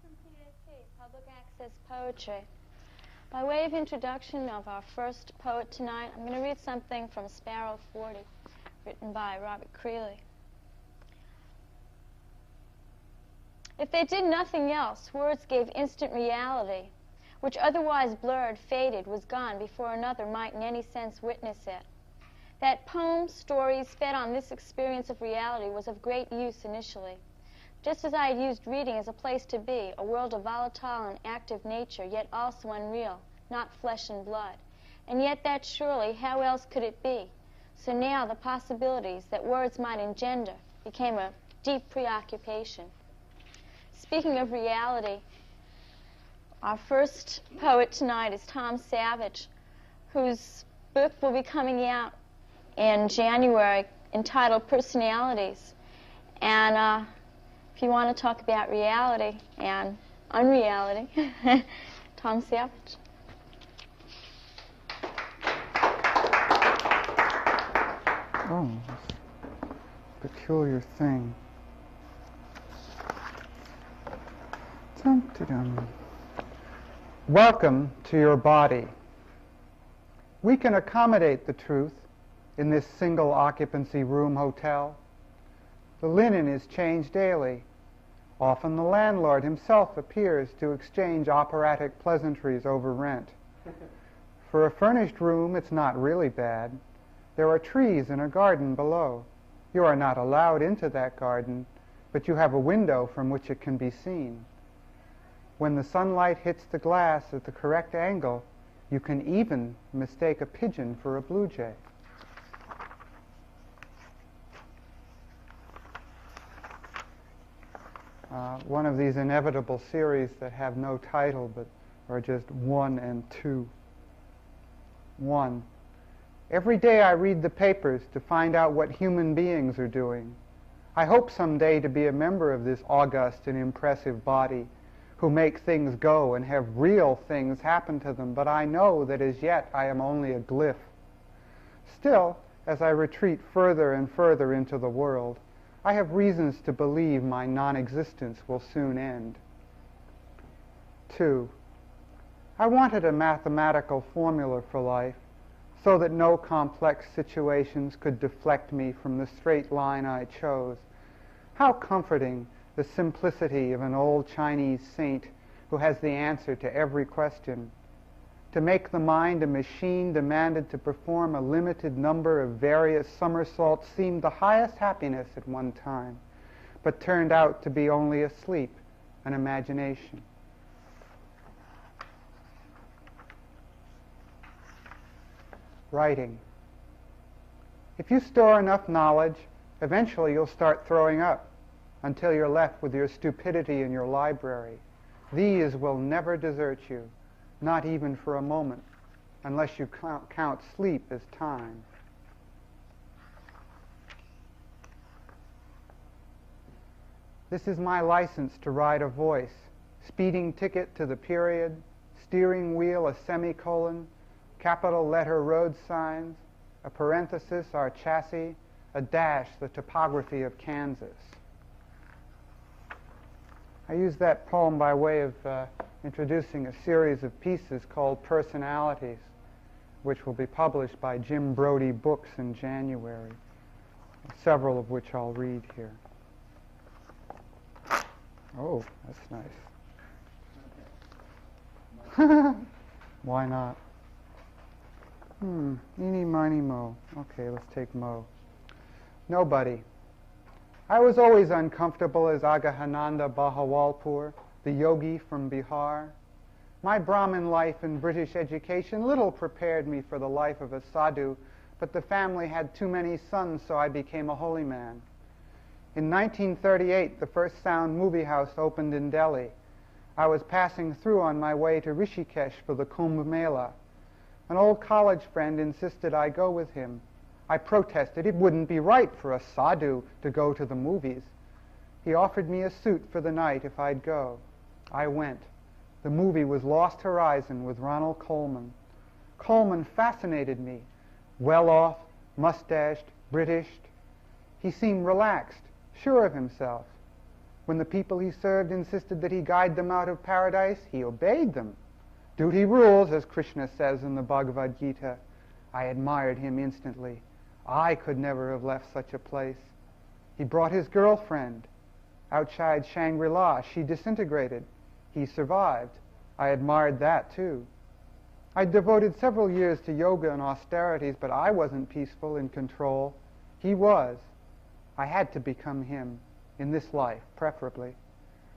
from PAP, Public Access Poetry. By way of introduction of our first poet tonight, I'm going to read something from Sparrow 40, written by Robert Creeley. If they did nothing else, words gave instant reality, which otherwise blurred, faded, was gone before another might in any sense witness it. That poems, stories fed on this experience of reality was of great use initially. Just as I had used reading as a place to be, a world of volatile and active nature, yet also unreal, not flesh and blood. And yet that surely, how else could it be? So now the possibilities that words might engender became a deep preoccupation. Speaking of reality, our first poet tonight is Tom Savage, whose book will be coming out in January entitled Personalities. And if you want to talk about reality and unreality, Tom Savage. Oh, this peculiar thing. Dum-de-dum. Welcome to your body. We can accommodate the truth in this single occupancy room hotel. The linen is changed daily. Often the landlord himself appears to exchange operatic pleasantries over rent. For a furnished room, it's not really bad. There are trees in a garden below. You are not allowed into that garden, but you have a window from which it can be seen. When the sunlight hits the glass at the correct angle, you can even mistake a pigeon for a blue jay. One of these inevitable series that have no title but are just 1 and 2. 1. Every day I read the papers to find out what human beings are doing. I hope someday to be a member of this august and impressive body who make things go and have real things happen to them, but I know that as yet I am only a glyph. Still, as I retreat further and further into the world, I have reasons to believe my non-existence will soon end. 2. I wanted a mathematical formula for life so that no complex situations could deflect me from the straight line I chose. How comforting the simplicity of an old Chinese saint who has the answer to every question. To make the mind a machine demanded to perform a limited number of various somersaults seemed the highest happiness at one time, but turned out to be only a sleep, an imagination. Writing. If you store enough knowledge, eventually you'll start throwing up until you're left with your stupidity in your library. These will never desert you, not even for a moment, unless you count sleep as time. This is my license to ride a voice. Speeding ticket to the period, steering wheel a semicolon, capital letter road signs, a parenthesis our chassis, a dash the topography of Kansas. I use that poem by way of introducing a series of pieces called Personalities, which will be published by Jim Brody Books in January, several of which I'll read here. Oh, that's nice. Why not? Eeny, miny, mo. Okay, let's take mo. Nobody. I was always uncomfortable as Agahananda Bahawalpur, the yogi from Bihar. My Brahmin life and British education little prepared me for the life of a sadhu, but the family had too many sons, so I became a holy man. In 1938, the first sound movie house opened in Delhi. I was passing through on my way to Rishikesh for the Kumbh Mela. An old college friend insisted I go with him. I protested it wouldn't be right for a sadhu to go to the movies. He offered me a suit for the night if I'd go. I went. The movie was Lost Horizon with Ronald Colman. Colman fascinated me. Well-off, mustached, Britished. He seemed relaxed, sure of himself. When the people he served insisted that he guide them out of paradise, he obeyed them. Duty rules, as Krishna says in the Bhagavad Gita. I admired him instantly. I could never have left such a place. He brought his girlfriend outside Shangri-La. She disintegrated. He survived. I admired that too. I devoted several years to yoga and austerities, but I wasn't peaceful, in control. He was. I had to become him, in this life, preferably.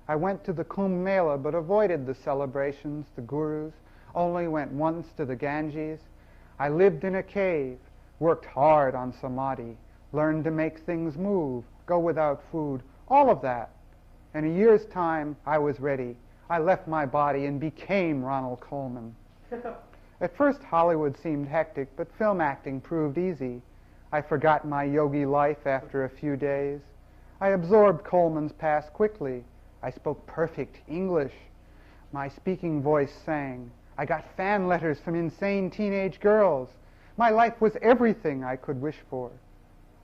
I went to the Kumbh Mela, but avoided the celebrations, the gurus, only went once to the Ganges. I lived in a cave, worked hard on samadhi, learned to make things move, go without food, all of that. In a year's time, I was ready. I left my body and became Ronald Colman. At first, Hollywood seemed hectic, but film acting proved easy. I forgot my yogi life after a few days. I absorbed Coleman's past quickly. I spoke perfect English. My speaking voice sang. I got fan letters from insane teenage girls. My life was everything I could wish for.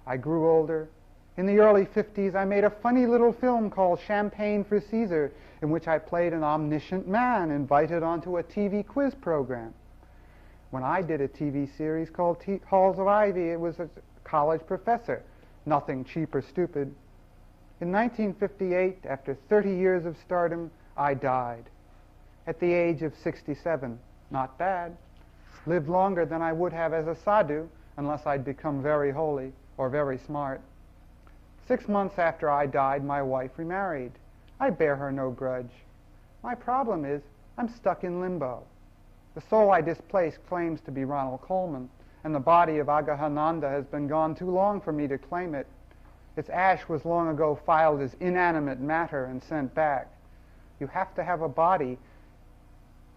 I grew older. In the early 50s, I made a funny little film called Champagne for Caesar, in which I played an omniscient man invited onto a TV quiz program. When I did a TV series called Halls of Ivy, it was a college professor, nothing cheap or stupid. In 1958, after 30 years of stardom, I died. At the age of 67. Not bad. Lived longer than I would have as a sadhu, unless I'd become very holy or very smart. 6 months after I died, my wife remarried. I bear her no grudge. My problem is, I'm stuck in limbo. The soul I displaced claims to be Ronald Colman, and the body of Agahananda has been gone too long for me to claim it. Its ash was long ago filed as inanimate matter and sent back. You have to have a body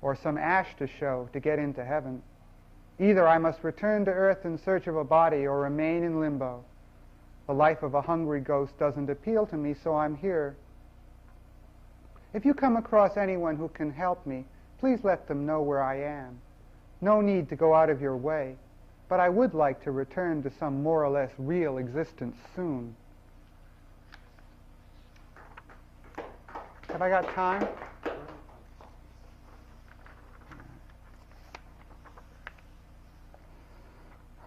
or some ash to show to get into heaven. Either I must return to earth in search of a body or remain in limbo. The life of a hungry ghost doesn't appeal to me, so I'm here. If you come across anyone who can help me, please let them know where I am. No need to go out of your way, but I would like to return to some more or less real existence soon. Have I got time?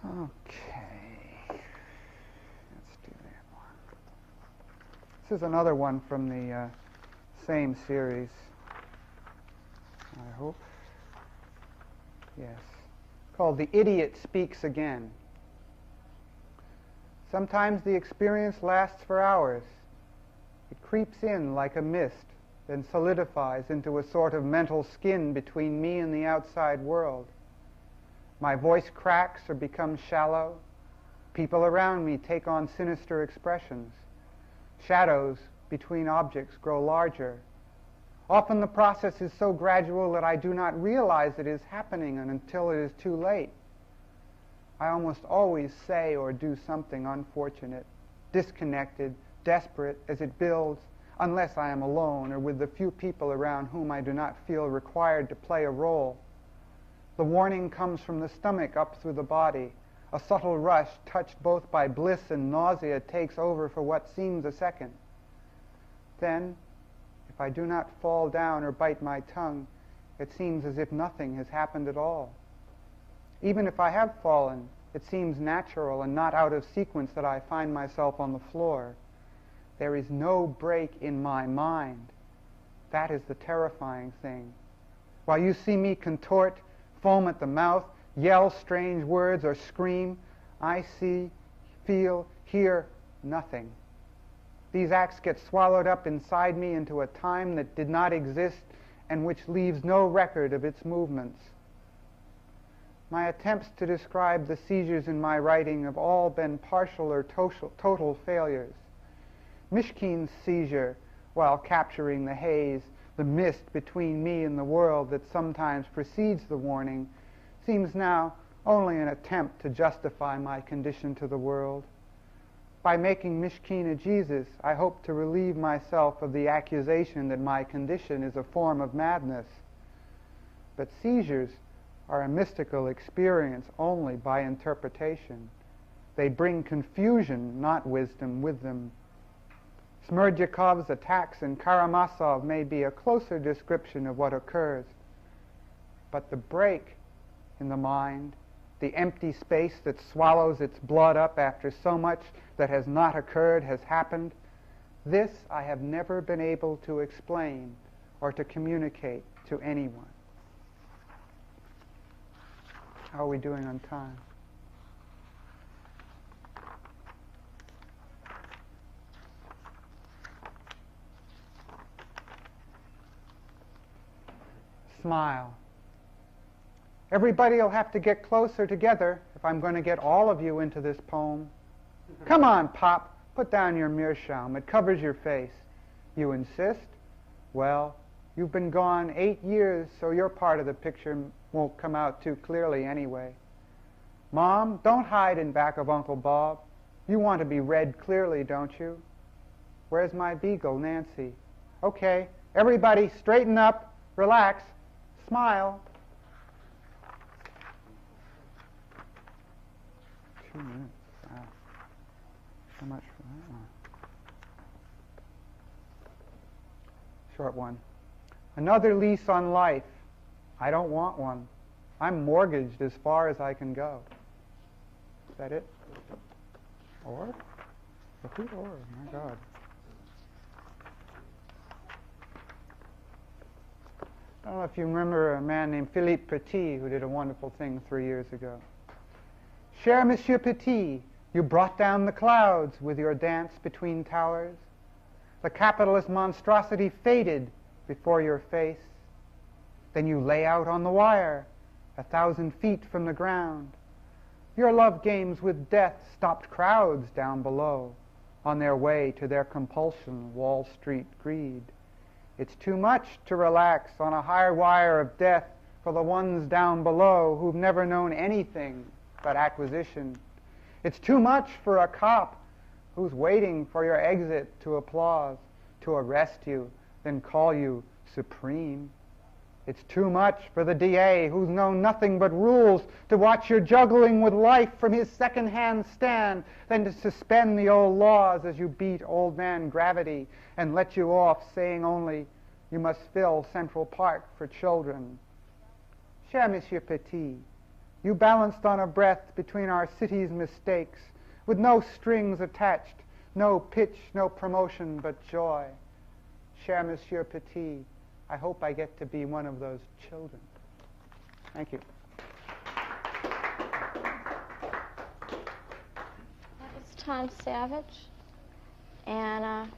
Okay. Let's do that one. This is another one from the same series, I hope. Yes. Called The Idiot Speaks Again. Sometimes the experience lasts for hours. It creeps in like a mist, then solidifies into a sort of mental skin between me and the outside world. My voice cracks or becomes shallow. People around me take on sinister expressions. Shadows between objects grow larger. Often the process is so gradual that I do not realize it is happening until it is too late. I almost always say or do something unfortunate, disconnected, desperate as it builds, unless I am alone or with the few people around whom I do not feel required to play a role. The warning comes from the stomach up through the body. A subtle rush, touched both by bliss and nausea, takes over for what seems a second. Then, if I do not fall down or bite my tongue, it seems as if nothing has happened at all. Even if I have fallen, it seems natural and not out of sequence that I find myself on the floor. There is no break in my mind. That is the terrifying thing. While you see me contort, foam at the mouth, yell strange words, or scream, I see, feel, hear nothing. These acts get swallowed up inside me into a time that did not exist and which leaves no record of its movements. My attempts to describe the seizures in my writing have all been partial or total failures. Mishkin's seizure, while capturing the haze, the mist between me and the world that sometimes precedes the warning, seems now only an attempt to justify my condition to the world. By making Mishkin a Jesus, I hope to relieve myself of the accusation that my condition is a form of madness. But seizures are a mystical experience only by interpretation. They bring confusion, not wisdom, with them. Smerdykov's attacks in Karamazov may be a closer description of what occurs. But the break in the mind, the empty space that swallows its blood up after so much that has not occurred has happened, this I have never been able to explain or to communicate to anyone. How are we doing on time? Smile. Everybody will have to get closer together if I'm going to get all of you into this poem. Come on, Pop. Put down your meerschaum. It covers your face. You insist? Well, you've been gone 8 years, so your part of the picture won't come out too clearly anyway. Mom, don't hide in back of Uncle Bob. You want to be read clearly, don't you? Where's my beagle, Nancy? Okay, everybody straighten up, relax, smile. 2 minutes. Wow. So much for that one. Short one. Another lease on life. I don't want one. I'm mortgaged as far as I can go. Is that it? Or? Repeat or. My God. I don't know if you remember a man named Philippe Pettet who did a wonderful thing 3 years ago. Cher Monsieur Pettet, you brought down the clouds with your dance between towers. The capitalist monstrosity faded before your face. Then you lay out on the wire, 1,000 feet from the ground. Your love games with death stopped crowds down below on their way to their compulsion, Wall Street greed. It's too much to relax on a high wire of death for the ones down below who've never known anything but acquisition. It's too much for a cop who's waiting for your exit to applause, to arrest you, then call you supreme. It's too much for the DA who's known nothing but rules to watch you juggling with life from his second-hand stand, then to suspend the old laws as you beat old man gravity and let you off saying only, you must fill Central Park for children. Cher Monsieur Petit, you balanced on a breath between our city's mistakes, with no strings attached, no pitch, no promotion, but joy. Cher Monsieur Petit, I hope I get to be one of those children. Thank you. That was Tom Savage. And I'm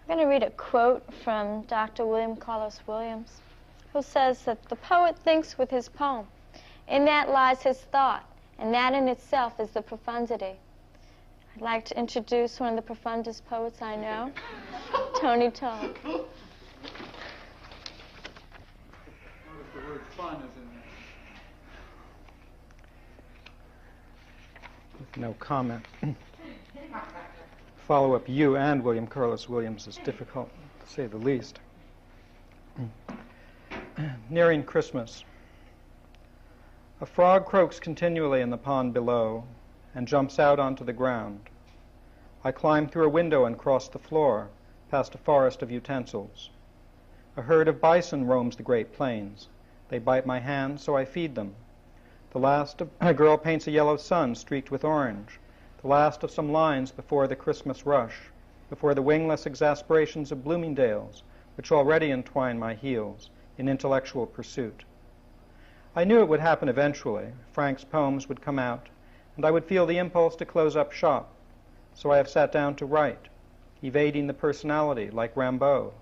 going to read a quote from Dr. William Carlos Williams, who says that the poet thinks with his poem. In that lies his thought, and that in itself is the profundity. I'd like to introduce one of the profundest poets I know, Tony Towle. Notice the word fun is in there. With no comment. Follow up you and William Carlos Williams is difficult, to say the least. Nearing Christmas. A frog croaks continually in the pond below and jumps out onto the ground. I climb through a window and cross the floor, past a forest of utensils. A herd of bison roams the Great Plains. They bite my hand, so I feed them. The last of a girl paints a yellow sun streaked with orange. The last of some lines before the Christmas rush, before the wingless exasperations of Bloomingdale's, which already entwine my heels in intellectual pursuit. I knew it would happen eventually. Frank's poems would come out, and I would feel the impulse to close up shop. So I have sat down to write, evading the personality like Rimbaud,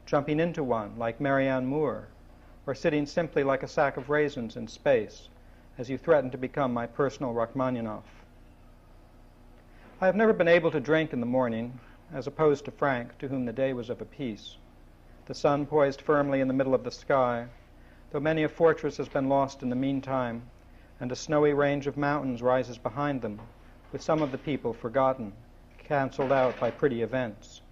jumping into one like Marianne Moore, or sitting simply like a sack of raisins in space, as you threaten to become my personal Rachmaninoff. I have never been able to drink in the morning, as opposed to Frank, to whom the day was of a piece. The sun poised firmly in the middle of the sky, though many a fortress has been lost in the meantime, and a snowy range of mountains rises behind them, with some of the people forgotten, cancelled out by pretty events.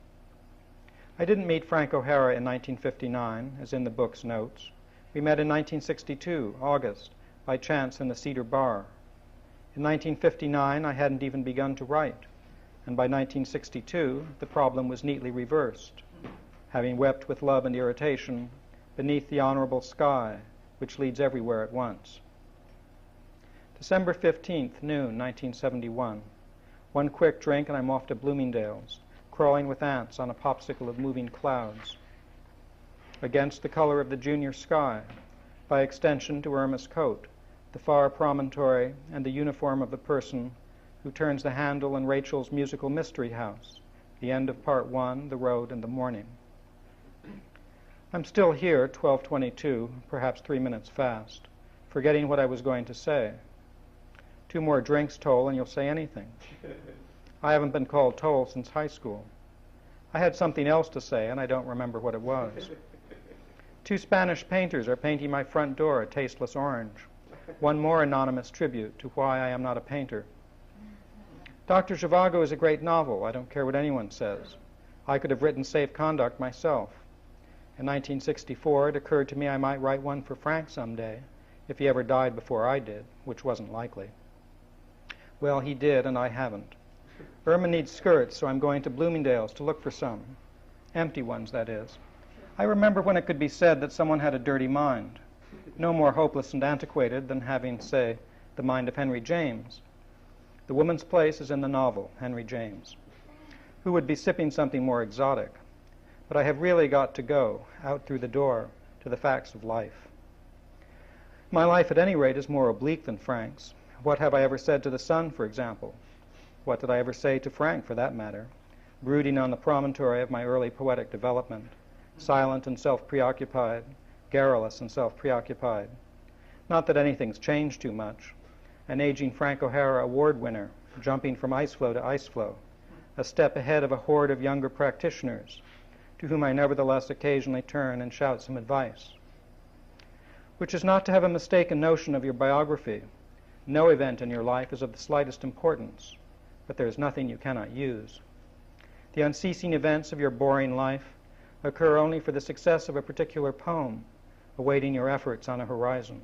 I didn't meet Frank O'Hara in 1959, as in the book's notes. We met in 1962, August, by chance in the Cedar Bar. In 1959, I hadn't even begun to write. and by 1962 the problem was neatly reversed, having wept with love and irritation beneath the honorable sky which leads everywhere at once. December 15th, noon, 1971. One quick drink and I'm off to Bloomingdale's, crawling with ants on a popsicle of moving clouds. Against the color of the junior sky, by extension to Irma's coat, the far promontory, and the uniform of the person who turns the handle in Rachel's musical mystery house, the end of part 1, the road and the morning. I'm still here, 12:22, perhaps 3 minutes fast, forgetting what I was going to say. 2 more drinks, Towle, and you'll say anything. I haven't been called Towle since high school. I had something else to say, and I don't remember what it was. 2 Spanish painters are painting my front door a tasteless orange. One more anonymous tribute to why I am not a painter. Dr. Zhivago is a great novel. I don't care what anyone says. I could have written Safe Conduct myself. In 1964, it occurred to me I might write one for Frank someday, if he ever died before I did, which wasn't likely. Well, he did, and I haven't. Irma needs skirts, so I'm going to Bloomingdale's to look for some. Empty ones, that is. I remember when it could be said that someone had a dirty mind. No more hopeless and antiquated than having, say, the mind of Henry James. The woman's place is in the novel, Henry James. Who would be sipping something more exotic? But I have really got to go, out through the door, to the facts of life. My life, at any rate, is more oblique than Frank's. What have I ever said to the sun, for example? What did I ever say to Frank, for that matter, brooding on the promontory of my early poetic development, silent and self-preoccupied, garrulous and self-preoccupied? Not that anything's changed too much. An aging Frank O'Hara Award winner, jumping from ice floe to ice floe, a step ahead of a horde of younger practitioners, to whom I nevertheless occasionally turn and shout some advice. Which is not to have a mistaken notion of your biography. No event in your life is of the slightest importance, but there is nothing you cannot use. The unceasing events of your boring life occur only for the success of a particular poem, awaiting your efforts on a horizon.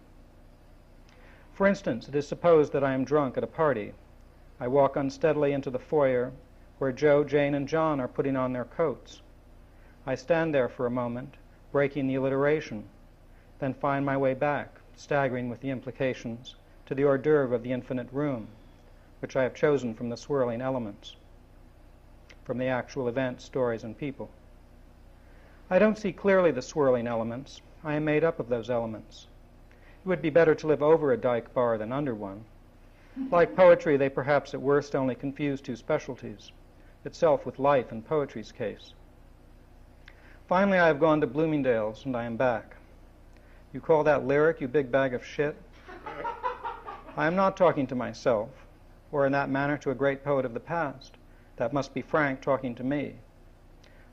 For instance, it is supposed that I am drunk at a party. I walk unsteadily into the foyer, where Joe, Jane, and John are putting on their coats. I stand there for a moment, breaking the alliteration, then find my way back, staggering with the implications, to the hors d'oeuvre of the infinite room, which I have chosen from the swirling elements, from the actual events, stories, and people. I don't see clearly the swirling elements. I am made up of those elements. It would be better to live over a dyke bar than under one. Like poetry, they perhaps at worst only confuse 2 specialties, itself with life in poetry's case. Finally, I have gone to Bloomingdale's, and I am back. You call that lyric, you big bag of shit? I am not talking to myself, or in that manner to a great poet of the past. That must be Frank talking to me.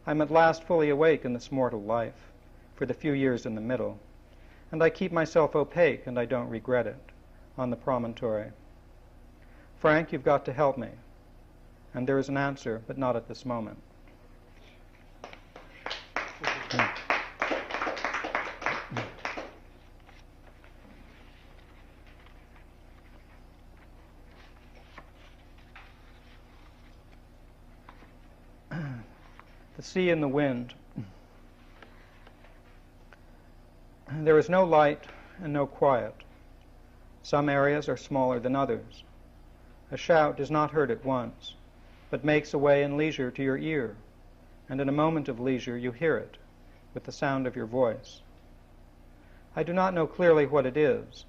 I am at last fully awake in this mortal life, for the few years in the middle, and I keep myself opaque, and I don't regret it, on the promontory. Frank, you've got to help me. And there is an answer, but not at this moment. The sea and the wind. There is no light and no quiet. Some areas are smaller than others. A shout is not heard at once, but makes a way in leisure to your ear, and in a moment of leisure you hear it, with the sound of your voice. I do not know clearly what it is,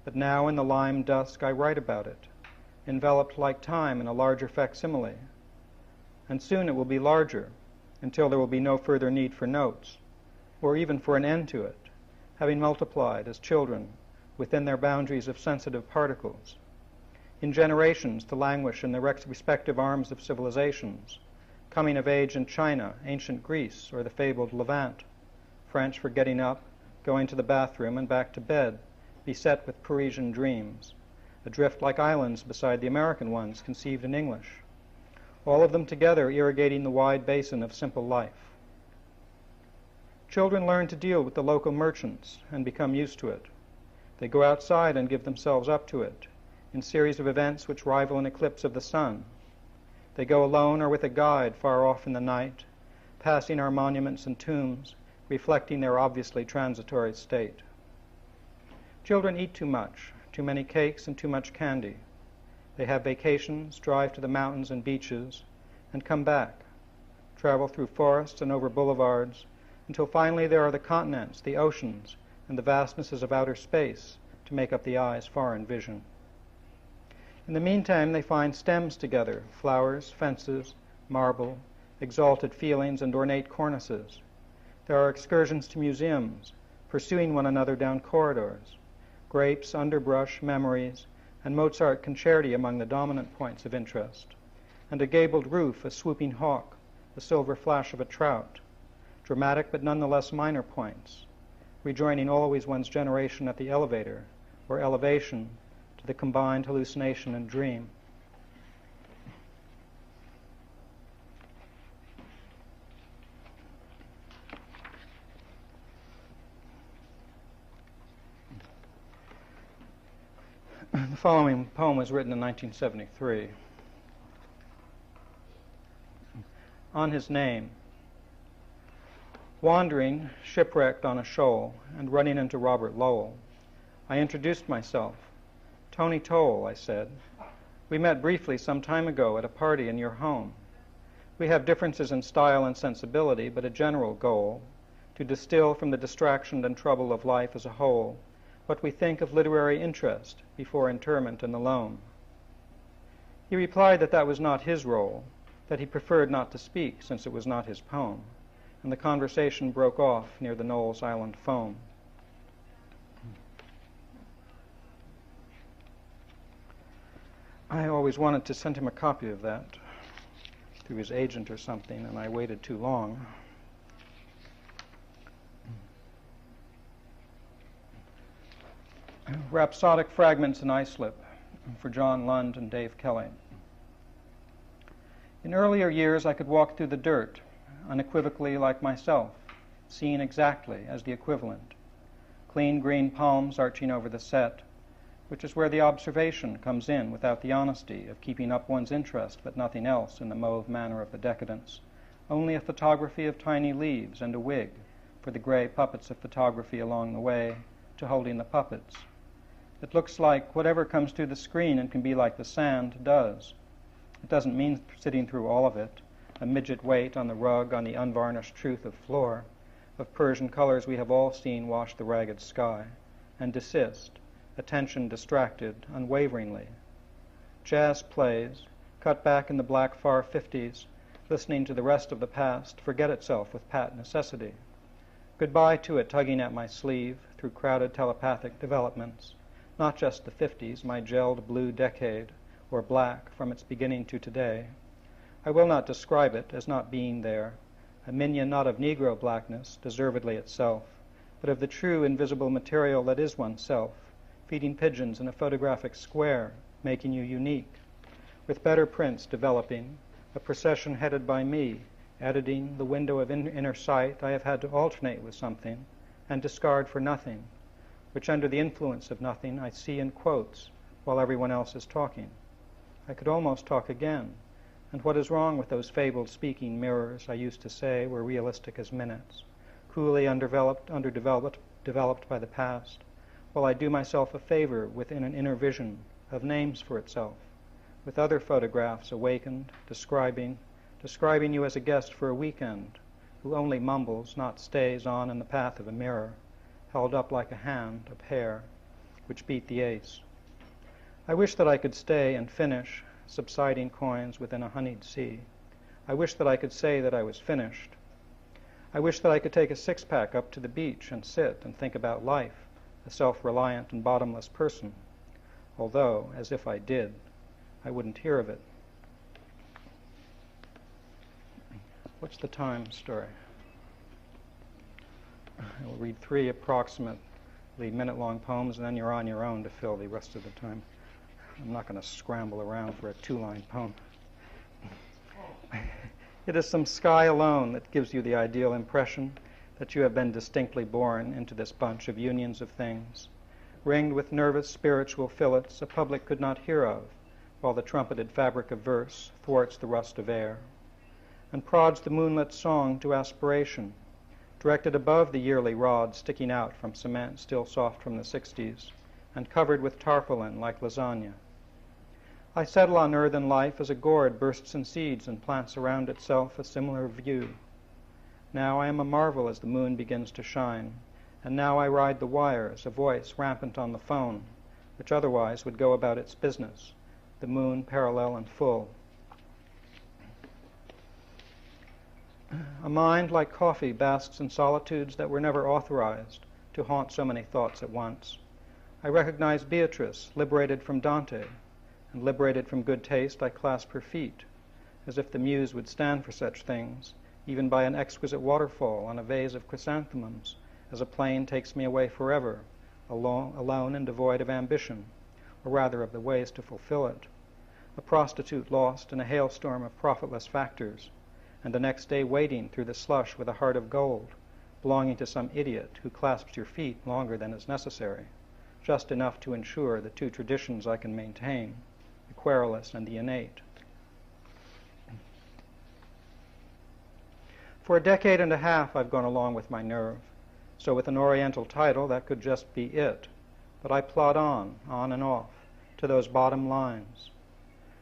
but now in the lime dusk I write about it, enveloped like time in a larger facsimile, and soon it will be larger, until there will be no further need for notes, or even for an end to it, having multiplied as children within their boundaries of sensitive particles, in generations to languish in the respective arms of civilizations, coming of age in China, ancient Greece, or the fabled Levant, French for getting up, going to the bathroom, and back to bed, beset with Parisian dreams, adrift like islands beside the American ones conceived in English, all of them together irrigating the wide basin of simple life. Children learn to deal with the local merchants and become used to it. They go outside and give themselves up to it, in series of events which rival an eclipse of the sun. They go alone or with a guide far off in the night, passing our monuments and tombs, reflecting their obviously transitory state. Children eat too much, too many cakes and too much candy. They have vacations, drive to the mountains and beaches, and come back, travel through forests and over boulevards, until finally there are the continents, the oceans, and the vastnesses of outer space to make up the eye's foreign vision. In the meantime, they find stems together, flowers, fences, marble, exalted feelings, and ornate cornices. There are excursions to museums, pursuing one another down corridors, grapes, underbrush, memories, and Mozart concerti among the dominant points of interest, and a gabled roof, a swooping hawk, the silver flash of a trout, dramatic but nonetheless minor points, rejoining always one's generation at the elevator, or elevation, to the combined hallucination and dream. The following poem was written in 1973. On his name. Wandering, shipwrecked on a shoal, and running into Robert Lowell, I introduced myself. Tony Towle, I said. We met briefly some time ago at a party in your home. We have differences in style and sensibility, but a general goal, to distill from the distraction and trouble of life as a whole what we think of literary interest before interment and alone. He replied that that was not his role, that he preferred not to speak since it was not his poem, and the conversation broke off near the Knowles Island foam. I always wanted to send him a copy of that through his agent or something, and I waited too long. Rhapsodic Fragments in Islip for John Lund and Dave Kelly. In earlier years, I could walk through the dirt, unequivocally like myself, seen exactly as the equivalent. Clean green palms arching over the set, which is where the observation comes in without the honesty of keeping up one's interest but nothing else in the mauve manner of the decadence. Only a photography of tiny leaves and a wig for the gray puppets of photography along the way to holding the puppets. It looks like whatever comes through the screen and can be like the sand does. It doesn't mean sitting through all of it, a midget weight on the rug on the unvarnished truth of floor, of Persian colors we have all seen wash the ragged sky, and desist, attention distracted unwaveringly. Jazz plays, cut back in the black far 50s, listening to the rest of the past, forget itself with pat necessity. Goodbye to it tugging at my sleeve through crowded telepathic developments, not just the 50s, my gelled blue decade, or black from its beginning to today. I will not describe it as not being there, a minion not of Negro blackness, deservedly itself, but of the true invisible material that is oneself, feeding pigeons in a photographic square, making you unique, with better prints developing, a procession headed by me, editing the window of inner sight I have had to alternate with something, and discard for nothing, which under the influence of nothing I see in quotes while everyone else is talking. I could almost talk again, and what is wrong with those fabled speaking mirrors I used to say were realistic as minutes, coolly developed by the past, while I do myself a favor within an inner vision of names for itself, with other photographs awakened, describing you as a guest for a weekend, who only mumbles, not stays on in the path of a mirror, held up like a hand, a pair, which beat the ace. I wish that I could stay and finish, subsiding coins within a honeyed sea. I wish that I could say that I was finished. I wish that I could take a six-pack up to the beach and sit and think about life, a self-reliant and bottomless person, although, as if I did, I wouldn't hear of it. What's the time, story? I will read 3 approximately minute-long poems, and then you're on your own to fill the rest of the time. I'm not going to scramble around for a 2-line poem. It is some sky alone that gives you the ideal impression that you have been distinctly born into this bunch of unions of things, ringed with nervous spiritual fillets a public could not hear of, while the trumpeted fabric of verse thwarts the rust of air, and prods the moonlit song to aspiration, directed above the yearly rod sticking out from cement still soft from the 60s, and covered with tarpaulin like lasagna. I settle on earthen life as a gourd bursts in seeds and plants around itself a similar view. Now I am a marvel as the moon begins to shine, and now I ride the wires, a voice rampant on the phone, which otherwise would go about its business, the moon parallel and full. A mind like coffee basks in solitudes that were never authorized to haunt so many thoughts at once. I recognize Beatrice, liberated from Dante, and liberated from good taste, I clasp her feet, as if the muse would stand for such things, even by an exquisite waterfall on a vase of chrysanthemums, as a plane takes me away forever, alone and devoid of ambition, or rather of the ways to fulfill it, a prostitute lost in a hailstorm of profitless factors, and the next day wading through the slush with a heart of gold, belonging to some idiot who clasps your feet longer than is necessary, just enough to ensure the two traditions I can maintain, the querulous and the innate. For a decade and a half I've gone along with my nerve, so with an Oriental title that could just be it, but I plod on and off, to those bottom lines,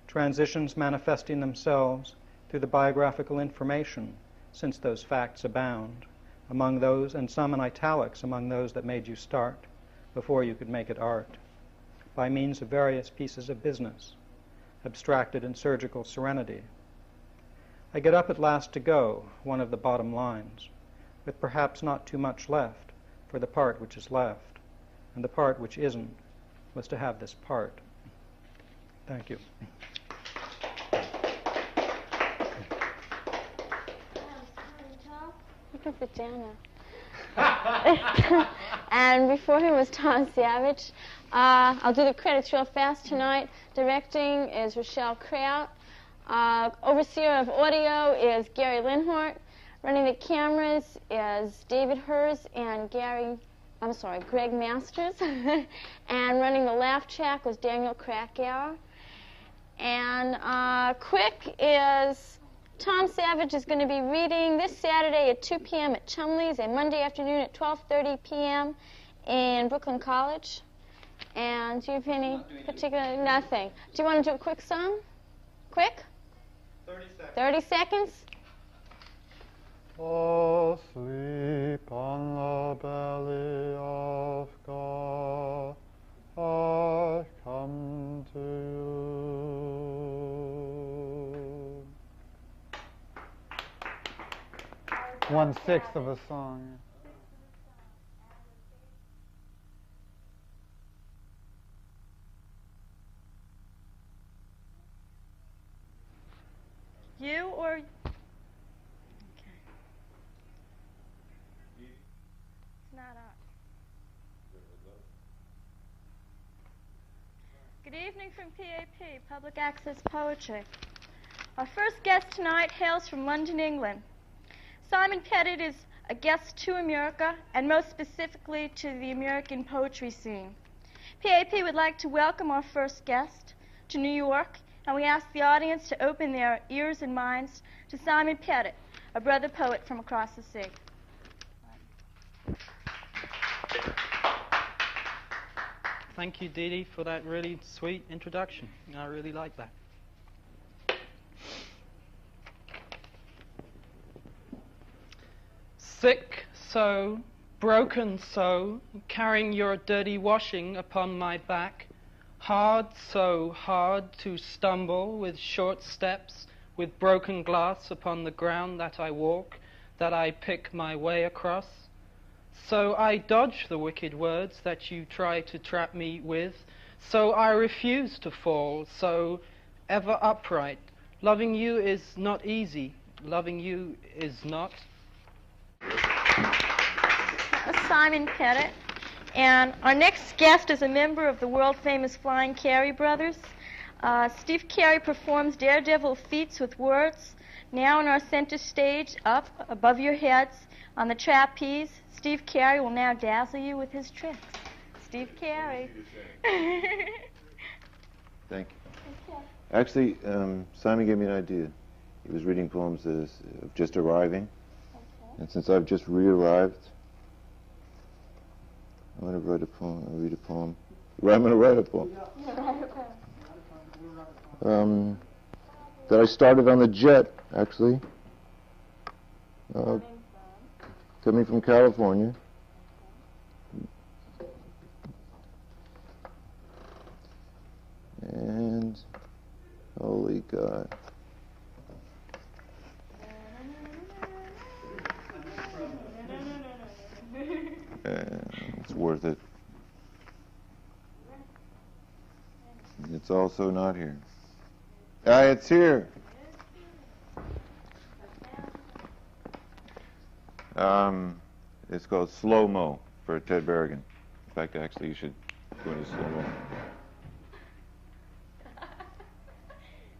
transitions manifesting themselves through the biographical information, since those facts abound, among those, and some in italics, among those that made you start, before you could make it art, by means of various pieces of business, abstracted in surgical serenity. I get up at last to go, one of the bottom lines, with perhaps not too much left for the part which is left, and the part which isn't was to have this part. Thank you. You can sit down now. And before him was Tom Savage. I'll do the credits real fast tonight. Directing is Rochelle Kraut. Overseer of audio is Gary Linhart. Running the cameras is David Hers and Greg Masters. And running the laugh track was Daniel Krakauer. And quick is Tom Savage is going to be reading this Saturday at 2 p.m. at Chumley's and Monday afternoon at 12:30 p.m. in Brooklyn College. And do you have any particular? Nothing. Do you want to do a quick song? Quick? 30 seconds. 30 seconds? Asleep on the belly of God, I come to you. 1/6 of a song. You or? Okay. It's not on. Good evening from PAP, Public Access Poetry. Our first guest tonight hails from London, England. Simon Pettet is a guest to America, and most specifically to the American poetry scene. PAP would like to welcome our first guest to New York, and we ask the audience to open their ears and minds to Simon Pettet, a brother poet from across the sea. Thank you, Dee Dee, for that really sweet introduction. I really like that. Sick so, broken so, carrying your dirty washing upon my back, hard so hard to stumble with short steps, with broken glass upon the ground that I walk, that I pick my way across. So I dodge the wicked words that you try to trap me with, so I refuse to fall, so ever upright. Loving you is not easy, loving you is not. Simon Pettet. And our next guest is a member of the world-famous Flying Carey brothers. Steve Carey performs daredevil feats with words. Now on our center stage, up above your heads, on the trapeze, Steve Carey will now dazzle you with his tricks. Steve Carey. Thank you. Actually, Simon gave me an idea. He was reading poems of just arriving. And since I've just re-arrived, I'm going to read a poem. Well, I'm going to write a poem. That I started on the jet, actually. Coming from California. And, holy God. It's worth it. It's also not here. It's here. It's called Slow Mo for Ted Berrigan. In fact, actually, you should go into slow mo.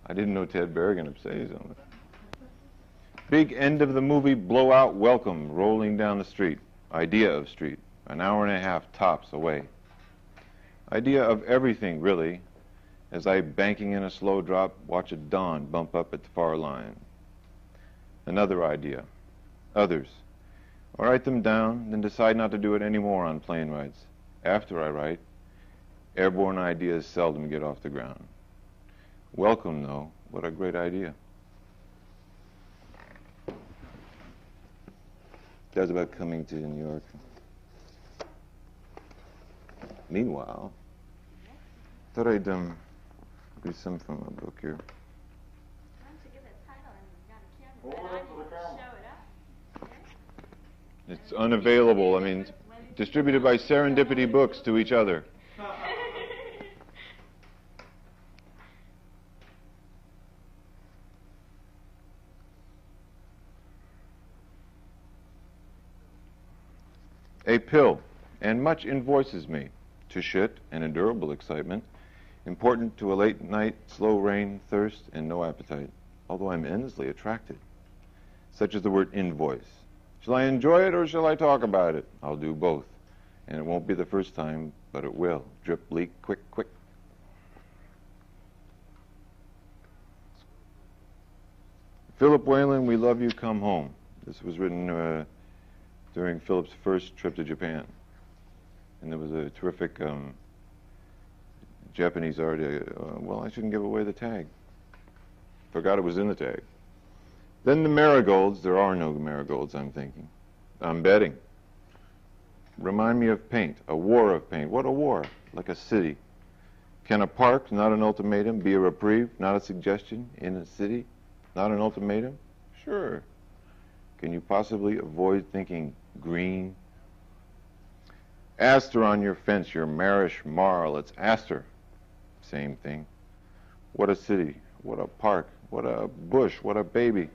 I didn't know Ted Berrigan would say something. Big end of the movie, blowout welcome, rolling down the street. Idea of street, an hour and a half tops away. Idea of everything, really, as I, banking in a slow drop, watch a dawn bump up at the far line. Another idea. Others. I write them down, then decide not to do it anymore on plane rides. After I write, airborne ideas seldom get off the ground. Welcome, though. What a great idea. That was about coming to New York. Meanwhile, thought I'd read some from a book here. It's unavailable. I mean, distributed by Serendipity Books to each other. A pill, and much invoices me, to shit and endurable excitement, important to a late night, slow rain, thirst, and no appetite, although I'm endlessly attracted. Such as the word invoice. Shall I enjoy it or shall I talk about it? I'll do both, and it won't be the first time, but it will. Drip, leak, quick, quick. Philip Whalen, we love you, come home. This was written during Philip's first trip to Japan. And there was a terrific Japanese artist. Well, I shouldn't give away the tag. Forgot it was in the tag. Then the marigolds. There are no marigolds, I'm thinking. I'm betting. Remind me of paint. A war of paint. What a war? Like a city. Can a park, not an ultimatum, be a reprieve, not a suggestion in a city? Not an ultimatum? Sure. Can you possibly avoid thinking green? Aster on your fence, your marish marl, it's aster. Same thing. What a city, what a park, what a bush, what a baby.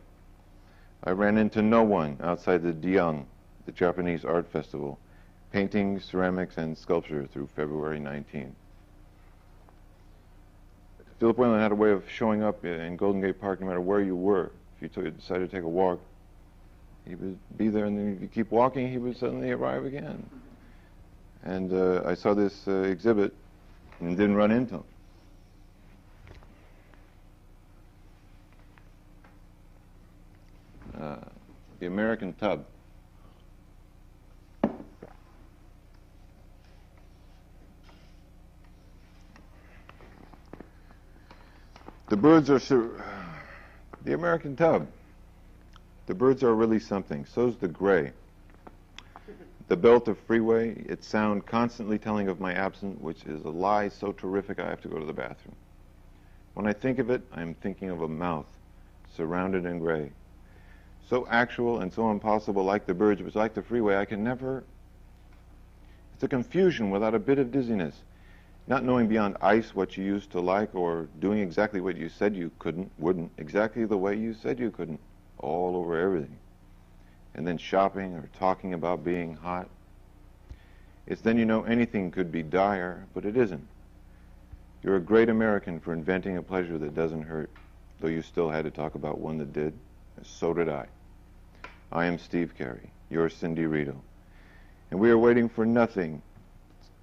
I ran into no one outside the Diang, the Japanese art festival, painting, ceramics, and sculpture through February 19. Philip Whalen had a way of showing up in Golden Gate Park no matter where you were. If you decided to take a walk, he would be there, and then if you keep walking, he would suddenly arrive again. And I saw this exhibit and didn't run into him. The American Tub. The birds are the American Tub. The birds are really something. So's the gray. The belt of freeway, its sound constantly telling of my absence, which is a lie so terrific I have to go to the bathroom. When I think of it, I am thinking of a mouth surrounded in gray. So actual and so impossible, like the birds, but like the freeway, I can never... It's a confusion without a bit of dizziness. Not knowing beyond ice what you used to like, or doing exactly what you said you couldn't, wouldn't, exactly the way you said you couldn't, all over everything. And then shopping or talking about being hot. It's then you know anything could be dire, but it isn't. You're a great American for inventing a pleasure that doesn't hurt, though you still had to talk about one that did. So did I. I am Steve Carey, your Cindy Rito, and we are waiting for nothing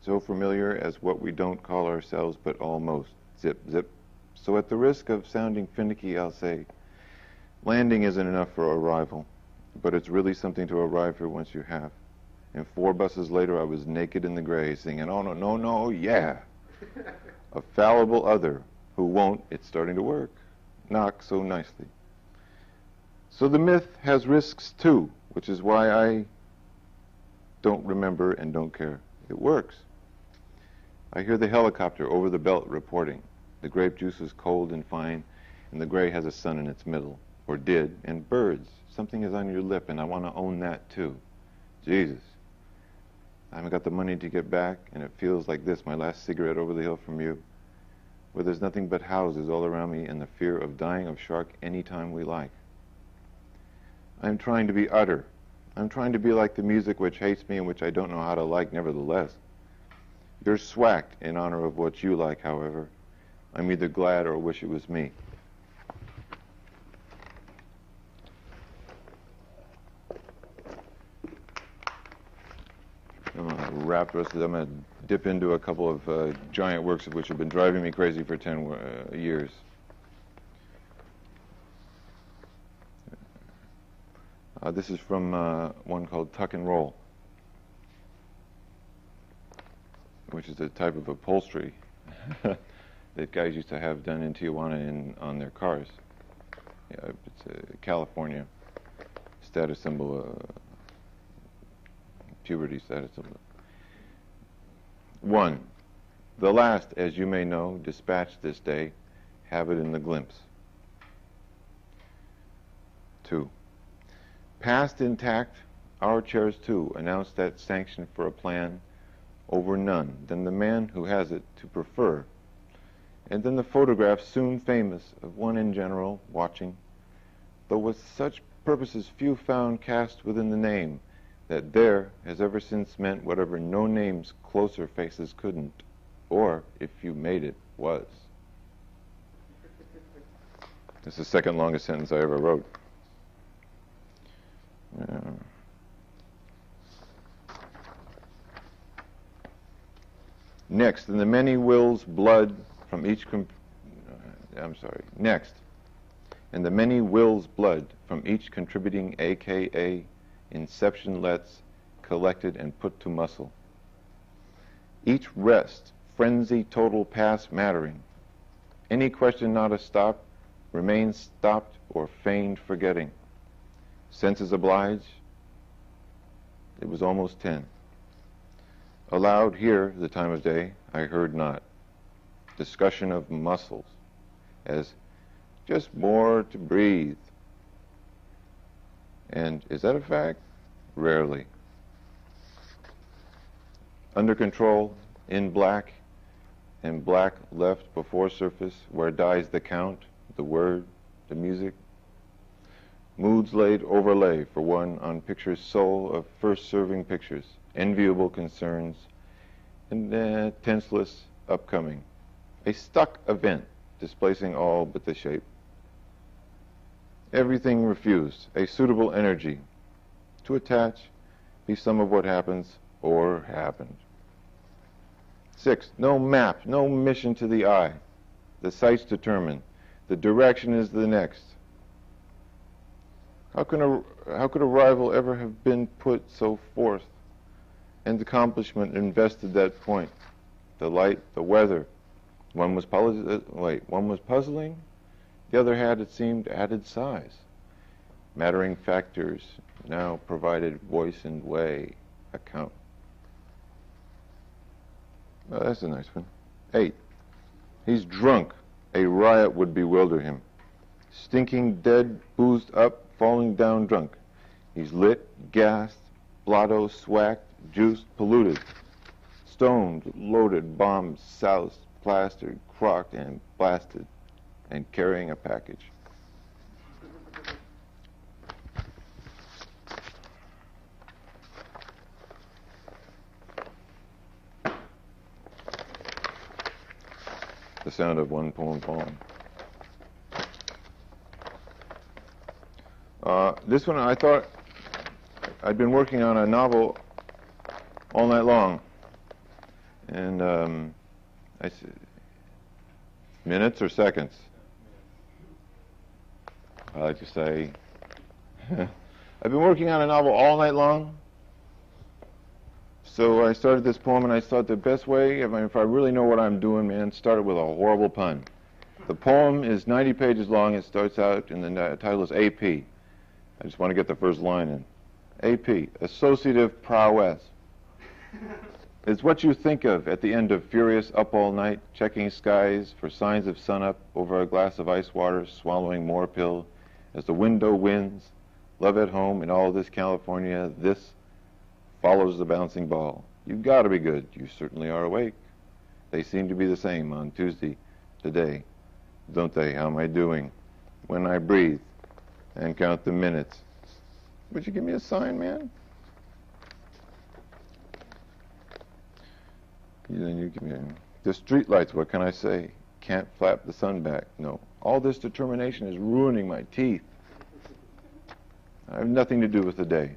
so familiar as what we don't call ourselves, but almost. Zip, zip, So at the risk of sounding finicky, I'll say, landing isn't enough for arrival, but it's really something to arrive here once you have. And 4 buses later, I was naked in the gray, singing, "Oh, no, no, no, yeah." A fallible other who won't, it's starting to work, knock so nicely. So the myth has risks too, which is why I don't remember and don't care. It works. I hear the helicopter over the belt reporting. The grape juice is cold and fine, and the gray has a sun in its middle, or did, and birds. Something is on your lip, and I want to own that too. Jesus. I haven't got the money to get back, and it feels like this, my last cigarette over the hill from you, where there's nothing but houses all around me and the fear of dying of shark any time we like. I'm trying to be utter. I'm trying to be like the music which hates me and which I don't know how to like nevertheless. You're swacked in honor of what you like, however. I'm either glad or wish it was me. I'm going to wrap the rest of them. I'm going to dip into a couple of giant works of which have been driving me crazy for 10 years. This is from one called Tuck and Roll, which is a type of upholstery that guys used to have done in Tijuana on their cars. Yeah, it's a California status symbol, puberty status symbol. 1. The last, as you may know, dispatched this day, have it in the glimpse. 2. Past intact, our chairs too announced that sanction for a plan over none than the man who has it to prefer. And then the photograph soon famous of one in general watching, though with such purposes few found cast within the name, that there has ever since meant whatever no names closer faces couldn't, or, if you made it, was. This is the second longest sentence I ever wrote. Next, in the many wills blood from each Next, in the many wills blood from each contributing AKA inception lets collected and put to muscle. Each rest, frenzy total past mattering. Any question not a stop remains stopped or feigned forgetting. Senses oblige. It was almost 10. Aloud here, the time of day, I heard not. Discussion of muscles, as just more to breathe. And is that a fact? Rarely. Under control, in black, and black left before surface, where dies the count, the word, the music. Moods laid overlay for one on picture's soul of first serving pictures, enviable concerns, and tenseless upcoming. A stuck event displacing all but the shape. Everything refused, a suitable energy to attach, be some of what happens or happened. 6, no map, no mission to the eye. The sight's determined. The direction is the next. How could a rival ever have been put so forth, and accomplishment invested that point? The light, the weather. One was puzzling. The other had, it seemed, added size. Mattering factors now provided voice and way account. Oh, that's a nice one. 8. He's drunk. A riot would bewilder him. Stinking, dead, boozed up, falling down drunk. He's lit, gassed, blotto, swacked, juiced, polluted. Stoned, loaded, bombed, soused, plastered, crocked, and blasted, and carrying a package. The sound of one poem falling. This one, I thought I'd been working on a novel all night long, and Minutes or seconds? I like to say, I've been working on a novel all night long. So I started this poem, and I thought the best way, if I really know what I'm doing, man, start it with a horrible pun. The poem is 90 pages long. It starts out, and the title is AP. I just want to get the first line in. AP, associative prowess. It's what you think of at the end of furious up all night, checking skies for signs of sunup over a glass of ice water, swallowing more pill. As the window wins, love at home in all this California, this follows the bouncing ball. You've got to be good. You certainly are awake. They seem to be the same on Tuesday today, don't they? How am I doing? When I breathe and count the minutes. Would you give me a sign, man? Then you give me the street lights. What can I say? Can't flap the sun back. No. All this determination is ruining my teeth. I have nothing to do with the day.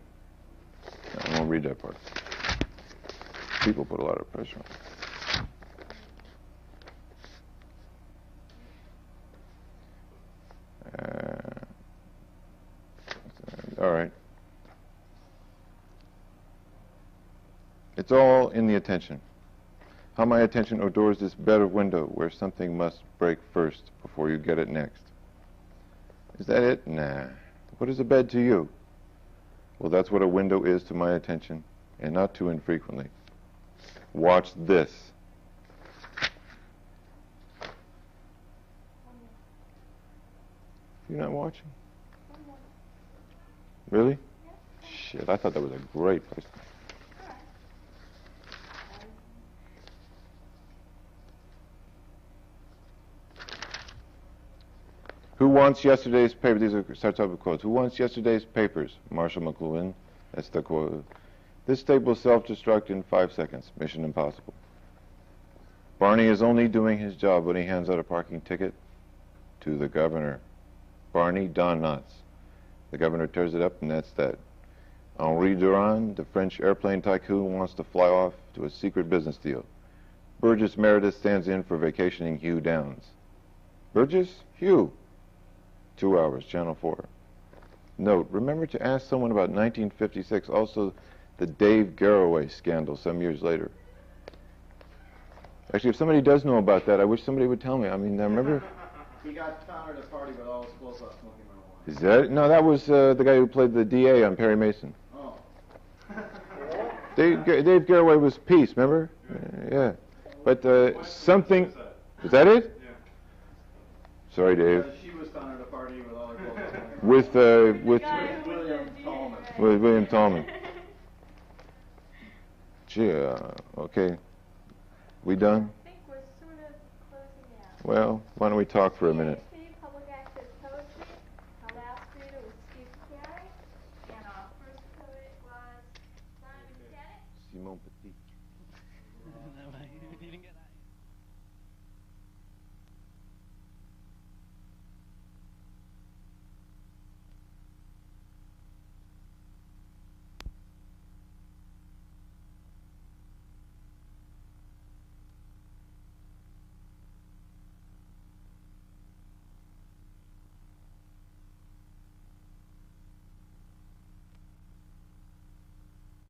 I won't read that part. People put a lot of pressure on. All right. It's all in the attention. How my attention adores this bed of window where something must break first before you get it next. Is that it? Nah. What is a bed to you? Well, that's what a window is to my attention, and not too infrequently. Watch this. You're not watching? Really? Shit, I thought that was a great place. Who wants yesterday's paper? These are starts off with quotes. Who wants yesterday's papers? Marshall McLuhan. That's the quote. This tape will self-destruct in 5 seconds. Mission impossible. Barney is only doing his job when he hands out a parking ticket to the governor. Barney, Don Knotts. The governor tears it up, and that's that. Henri Durand, the French airplane tycoon, wants to fly off to a secret business deal. Burgess Meredith stands in for vacationing Hugh Downs. Burgess? Hugh. 2 hours, Channel 4. Note, remember to ask someone about 1956, also the Dave Garroway scandal some years later. Actually, if somebody does know about that, I wish somebody would tell me. I mean, I remember... He got found at a party with all his clothes off smoking marijuana. Is that it? No, that was the guy who played the DA on Perry Mason. Oh. Dave Garroway was Peace, remember? Yeah. But something... Is that it? Yeah. Sorry, Dave. She was found at a party with all her clothes off. With William Tallman. With William Tallman. Gee, okay. We done? I think we're sort of closing out. Well, why don't we talk for a minute?